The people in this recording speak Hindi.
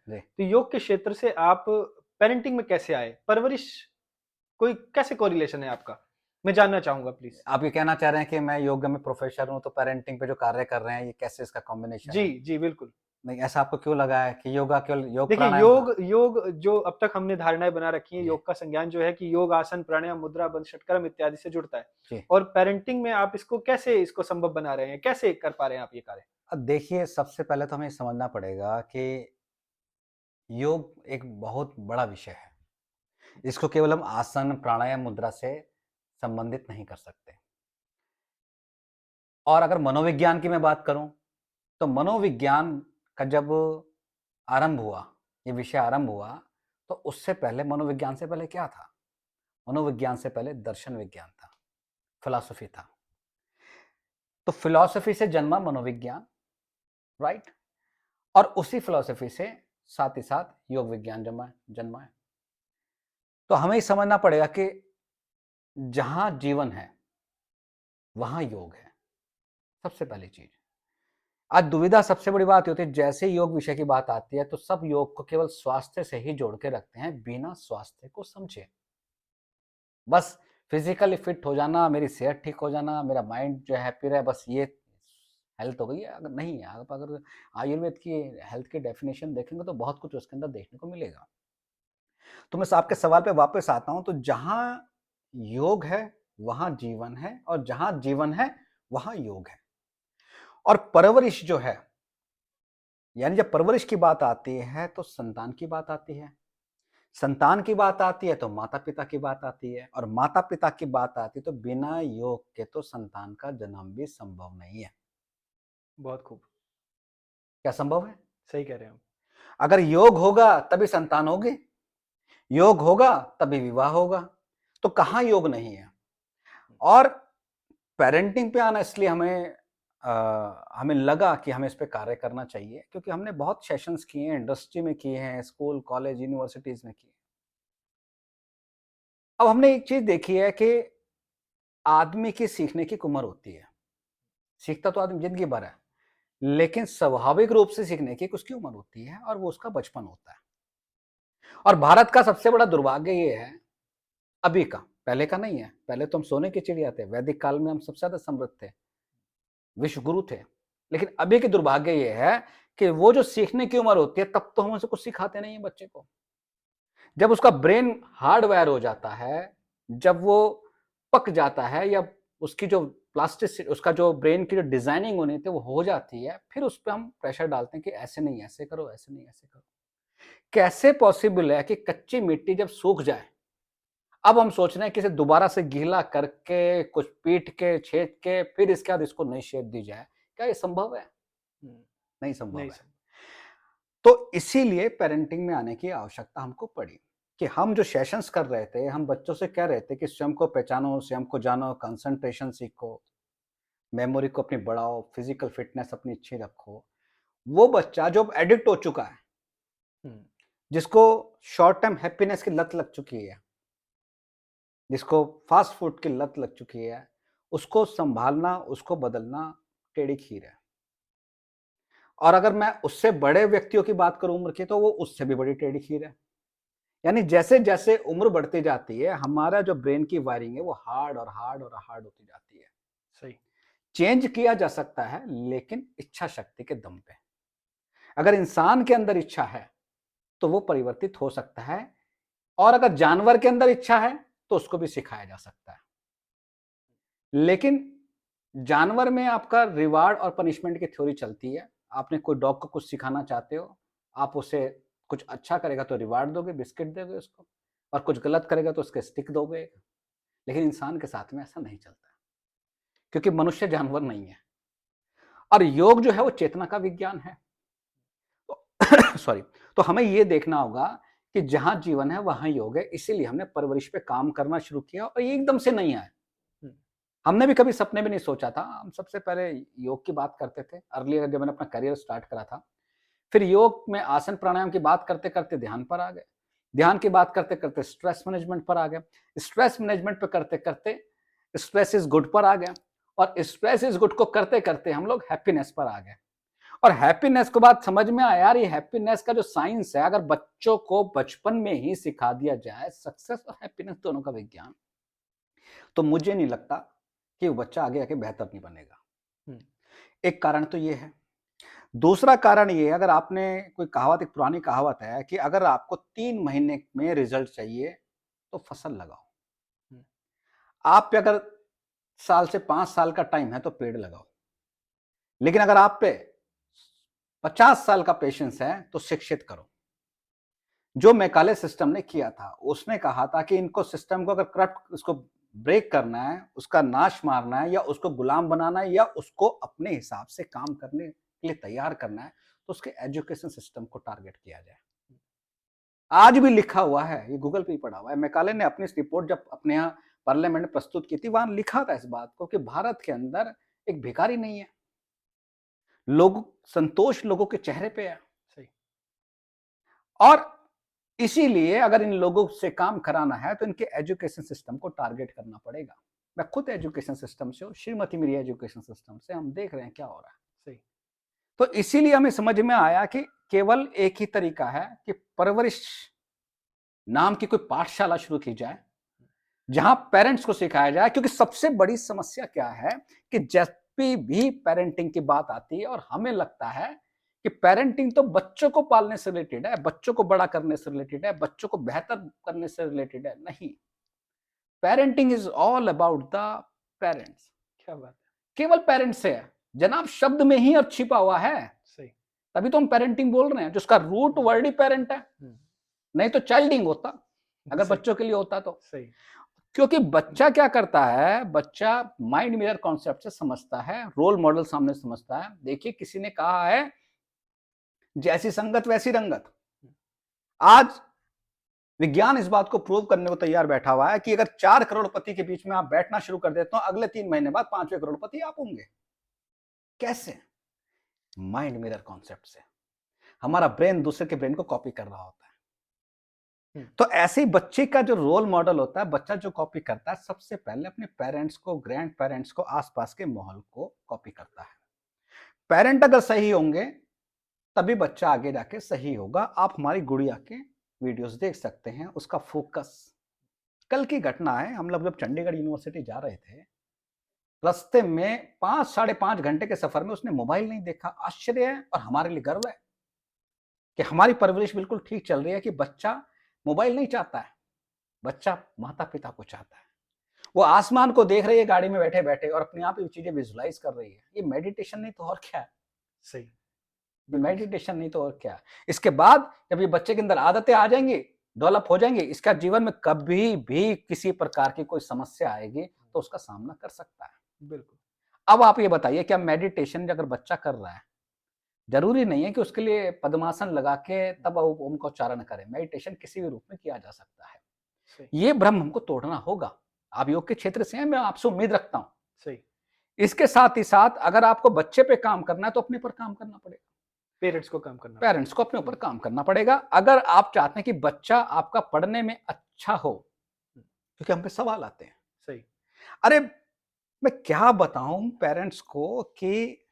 जी। तो योग के क्षेत्र से आप पेरेंटिंग में कैसे आए? परवरिश कोई कैसे कोरिलेशन है आपका? मैं जानना चाहूँगा प्लीज़। आप ये कहना चाह रहे हैं कि मैं योग में प्रोफेसर हूँ, तो पेरेंटिंग पे जो कार्य कर रहे हैं, ये कैसे इसका कॉम्बिनेशन जी, है? जी, बिल्कुल। नहीं, ऐसा आपको क्यों लगा है कि योगा केवल योग देखिए, प्राणायाम था? योग योग जो अब तक हमने धारणाएँ बना रखी हैं, जी, योग का संज्ञान जो है कि योग, आसन, प्राणायाम, मुद्रा, बंध, षटकर्म इत्यादि से जुड़ता है। जी। और पेरेंटिंग में आप इसको कैसे इसको संभव बना रहे हैं? कैसे कर पा रहे हैं आप ये कार्य? अब देखिए, सबसे पहले तो हमें समझना पड़ेगा कि योग एक बहुत बड़ा विषय है। इसको केवल हम आसन, प्राणायाम, मुद्रा से संबंधित नहीं कर सकते। और अगर मनोविज्ञान की मैं बात करूँ, तो मनोविज्ञान का जब आरंभ हुआ, ये विषय आरंभ हुआ, तो उससे पहले मनोविज्ञान से पहले क्या था? मनोविज्ञान से पहले दर्शन विज्ञान था, फिलॉसफी था। तो फिलॉसफी से जन्मा मनोविज्ञान, राइट? और उसी फिलॉसफी से साथ ही साथ योग विज्ञान जमा जन्मा है। तो हमें ये समझना पड़ेगा कि जहाँ जीवन है, वहाँ योग है, सबसे पहली चीज़। आज दुविधा सबसे बड़ी बात ये होती है, जैसे ही योग विषय की बात आती है, तो सब योग को केवल स्वास्थ्य से ही जोड़ के रखते हैं, बिना स्वास्थ्य को समझे। बस फिज़िकली फिट हो जाना, मेरी सेहत ठीक हो जाना, मेरा माइंड जो है हैप्पी रहे, बस ये हेल्थ हो गई है। अगर नहीं है, आप अगर आयुर्वेद की हेल्थ की डेफिनेशन देखेंगे, तो बहुत कुछ उसके अंदर देखने को मिलेगा। तो मैं आपके सवाल पे वापस आता हूँ, तो जहाँ योग है, वहाँ जीवन है, और जहाँ जीवन है, वहाँ योग है। और परवरिश जो है, यानी जब परवरिश की बात आती है, तो संतान की बात आती है। संतान की बात आती है, तो माता-पिता की बात आती है, और माता-पिता की बात आती है, तो बिना योग के तो संतान का जन्म भी संभव नहीं है। बहुत खूब, क्या संभव है? सही कह रहे हैं आप। अगर योग होगा, तभी संतान होगी, योग होगा, तभी विवाह होगा। तो कहाँ योग नहीं है? और पेरेंटिंग पे आना, इसलिए हमें लगा कि हमें इस पे कार्य करना चाहिए, क्योंकि हमने बहुत सेशंस किए हैं, इंडस्ट्री में किए हैं, स्कूल, कॉलेज, यूनिवर्सिटीज़ में किए। अब हमने एक चीज़ देखी है कि आदमी की सीखने की एक उम्र होती है। सीखता तो आदमी ज़िंदगी भर है, लेकिन स्वाभाविक रूप से सीखने की एक उसकी उम्र होती है, और वो उसका बचपन होता है। और भारत का सबसे बड़ा दुर्भाग्य ये है, अभी का, पहले का नहीं है। पहले तो हम सोने की चिड़िया थे, वैदिक काल में हम सबसे ज़्यादा समृद्ध थे, विश्व गुरु थे। लेकिन अभी की दुर्भाग्य ये है कि वो जो सीखने की उम्र होती है, तब तो हम उसे कुछ सिखाते नहीं है बच्चे को। जब उसका ब्रेन हार्डवायर हो जाता है, जब वो पक जाता है, या उसकी जो उसका जो ब्रेन की जो डिजाइनिंग होनी थी वो हो जाती है, फिर उस पे हम प्रेशर डालते हैं कि ऐसे नहीं ऐसे करो, ऐसे नहीं ऐसे करो। कैसे पॉसिबल है कि कच्ची मिट्टी जब सूख जाए, अब हम सोच रहे हैं कि इसे दोबारा से गीला करके, कुछ पीट के, छेद के, फिर इसके बाद इसको नई शेप दी जाए? क्या ये संभव है? हुँ, नहीं संभव नहीं है। सम तो इसीलिए पेरेंटिंग में आने की आवश्यकता हमको पड़ी, कि हम जो सेशंस कर रहे थे, हम बच्चों से कह रहे थे कि स्वयं को पहचानो, स्वयं को जानो, कंसंट्रेशन सीखो, मेमोरी को अपनी बढ़ाओ, फिजिकल फिटनेस अपनी अच्छी रखो। वो बच्चा जो अब एडिक्ट हो चुका है, हुँ, जिसको शॉर्ट टर्म हैप्पीनेस की लत लग चुकी है, जिसको फास्ट फूड की लत लग चुकी है, उसको संभालना, उसको बदलना टेढ़ी खीर है। और अगर मैं उससे बड़े व्यक्तियों की बात करूं उम्र की, तो वो उससे भी बड़ी टेढ़ी खीर है। यानी जैसे-जैसे उम्र बढ़ती जाती है, हमारा जो ब्रेन की वायरिंग है, वो हार्ड और हार्ड और हार्ड होती जाती है। सही। चेंज किया जा सकता है, लेकिन इच्छा शक्ति के दम पे। अगर इंसान के अंदर इच्छा है, तो वो परिवर्तित हो सकता है, और अगर जानवर के अंदर इच्छा है, तो उसको भी सिखाया जा सकता है। लेकिन जानवर में आपका रिवार्ड और पनिशमेंट की थ्योरी चलती है। आपने कोई डॉग को कुछ सिखाना चाहते हो, आप उसे कुछ अच्छा करेगा तो रिवार्ड दोगे, बिस्किट दोगे उसको, और कुछ गलत करेगा तो उसके स्टिक दोगे। लेकिन इंसान के साथ में ऐसा नहीं चलता, क्योंकि मनुष्य जानवर नहीं है। और योग जो है वो चेतना का विज्ञान है। तो सॉरी, तो हमें ये देखना होगा कि जहाँ जीवन है वहाँ योग है, इसीलिए हमने परवरिश पे काम करना शुरू किया, और ये एकदम से नहीं आया। हुँ, हमने भी कभी सपने में नहीं सोचा था। हम सबसे पहले योग की बात करते थे अर्लियर, जब मैंने अपना करियर स्टार्ट करा था। फिर योग में आसन प्राणायाम की बात करते-करते ध्यान पर आ गए। ध्यान की बात करते-करते स्ट्रेस मैनेजमेंट पर आ गए। स्ट्रेस मैनेजमेंट पे करते-करते स्ट्रेस इज़ गुड पर आ गए, और स्ट्रेस इज़ गुड को करते-करते हम लोग हैप्पीनेस पर आ गए। और हैप्पीनेस को बात समझ में आया यार, ये हैप्पीनेस का जो साइंस है, अगर बच्चों को बचपन में ही सिखा दिया जाए सक्सेस और हैप्पीनेस दोनों का विज्ञान, तो मुझे नहीं लगता कि वो बच्चा आगे आके बेहतर नहीं बनेगा। हम्म, एक कारण तो ये है। दूसरा कारण ये है, अगर आपने कोई कहावत, एक पुरानी कहावत है कि अगर आपको 3 महीने में रिजल्ट चाहिए तो फसल लगाओ। हम्म, आप पे अगर साल से 5 साल का टाइम है तो पेड़ लगाओ। लेकिन अगर आप पे 50 साल का पेशेंस है तो शिक्षित करो। जो मैकाले सिस्टम ने किया था, उसने कहा था कि इनको सिस्टम को अगर करप्ट, उसको ब्रेक करना है, उसका नाश मारना है, या उसको गुलाम बनाना है, या उसको अपने हिसाब से काम करने के लिए तैयार करना है, तो उसके एजुकेशन सिस्टम को टारगेट किया जाए। आज भी लिखा हुआ है, ये गूगल पे ही पड़ा हुआ है। मैकाले ने अपनी रिपोर्ट जब अपने यहाँ पार्लियामेंट में प्रस्तुत की थी, वहां लिखा था इस बात को कि भारत के अंदर एक भिखारी नहीं है, लोग संतोष लोगों के चेहरे पे है। सही। और इसीलिए अगर इन लोगों से काम कराना है तो इनके एजुकेशन सिस्टम को टारगेट करना पड़ेगा। मैं खुद एजुकेशन सिस्टम से हूँ, श्रीमती मेरी एजुकेशन सिस्टम से, हम देख रहे हैं क्या हो रहा है। सही। तो इसीलिए हमें समझ में आया कि केवल एक ही तरीका है कि परवरिश नाम की कोई पाठशाला शुरू की जाए, जहां पेरेंट्स को सिखाया जाए। क्योंकि सबसे बड़ी समस्या क्या है कि जब भी पेरेंटिंग की बात आती है, और हमें लगता है कि पेरेंटिंग तो बच्चों को पालने से रिलेटेड है, बच्चों को बड़ा करने से रिलेटेड है, बच्चों को बेहतर करने से रिलेटेड है। नहीं, parenting is all about the parents. क्या बात है। केवल पेरेंट्स से है जनाब, शब्द में ही अर्थ छिपा हुआ है। सही। तभी तो हम पेरेंटिंग बोल रहे हैं, जिसका रूट वर्ड ही पेरेंट है। नहीं तो चाइल्डिंग होता, अगर सही। बच्चों के लिए होता तो। सही। क्योंकि बच्चा क्या करता है, बच्चा माइंड मिरर कॉन्सेप्ट से समझता है, रोल मॉडल सामने समझता है। देखिए, किसी ने कहा है जैसी संगत वैसी रंगत। आज विज्ञान इस बात को प्रूव करने को तैयार बैठा हुआ है कि अगर 4 करोड़पति के बीच में आप बैठना शुरू कर देते हो, अगले 3 महीने बाद 5वें करोड़पति आप होंगे। कैसे? माइंड मिरर कॉन्सेप्ट से। हमारा ब्रेन दूसरे के ब्रेन को कॉपी कर रहा होता है। तो ऐसे ही बच्चे का जो रोल मॉडल होता है, बच्चा जो कॉपी करता है, सबसे पहले अपने पेरेंट्स को, ग्रैंड पेरेंट्स को, आसपास के माहौल को कॉपी करता है। पेरेंट अगर सही होंगे तभी बच्चा आगे जाके सही होगा। आप हमारी गुड़िया के वीडियोस देख सकते हैं, उसका फोकस। कल की घटना है, हम लोग जब चंडीगढ़ यूनिवर्सिटी जा रहे थे, रास्ते में 5-5.5 घंटे के सफर में उसने मोबाइल नहीं देखा। आश्चर्य है और हमारे लिए गर्व है कि हमारी परवरिश बिल्कुल ठीक चल रही है कि बच्चा मोबाइल नहीं चाहता है, बच्चा माता पिता को चाहता है। वो आसमान को देख रही है गाड़ी में बैठे बैठे, और अपने आप ही चीजें विजुलाइज कर रही है। ये मेडिटेशन नहीं तो और क्या है। सही। मेडिटेशन नहीं तो और क्या है। इसके बाद जब ये बच्चे के अंदर आदतें आ जाएंगी, डेवलप हो जाएंगी, इसका जीवन में कभी भी किसी प्रकार की कोई समस्या आएगी तो उसका सामना कर सकता है। बिल्कुल। अब आप ये बताइए, क्या मेडिटेशन अगर बच्चा कर रहा है, जरूरी नहीं है कि उसके लिए पद्मासन लगा के तब ओम का उच्चारण करें। मेडिटेशन किसी भी रूप में किया जा सकता है। सही। ये भ्रम हमको तोड़ना होगा। आप योग के क्षेत्र से हैं, मैं आपसे उम्मीद रखता हूं। सही। इसके साथ ही साथ अगर आपको बच्चे पे काम करना है तो अपने पर काम करना पड़ेगा। पेरेंट्स को काम करना पेरेंट्स को अपने ऊपर काम करना पड़ेगा। अगर आप चाहते हैं कि बच्चा आपका पढ़ने में अच्छा हो, क्योंकि हम पे सवाल आते हैं। सही। अरे मैं क्या बताऊं पेरेंट्स को कि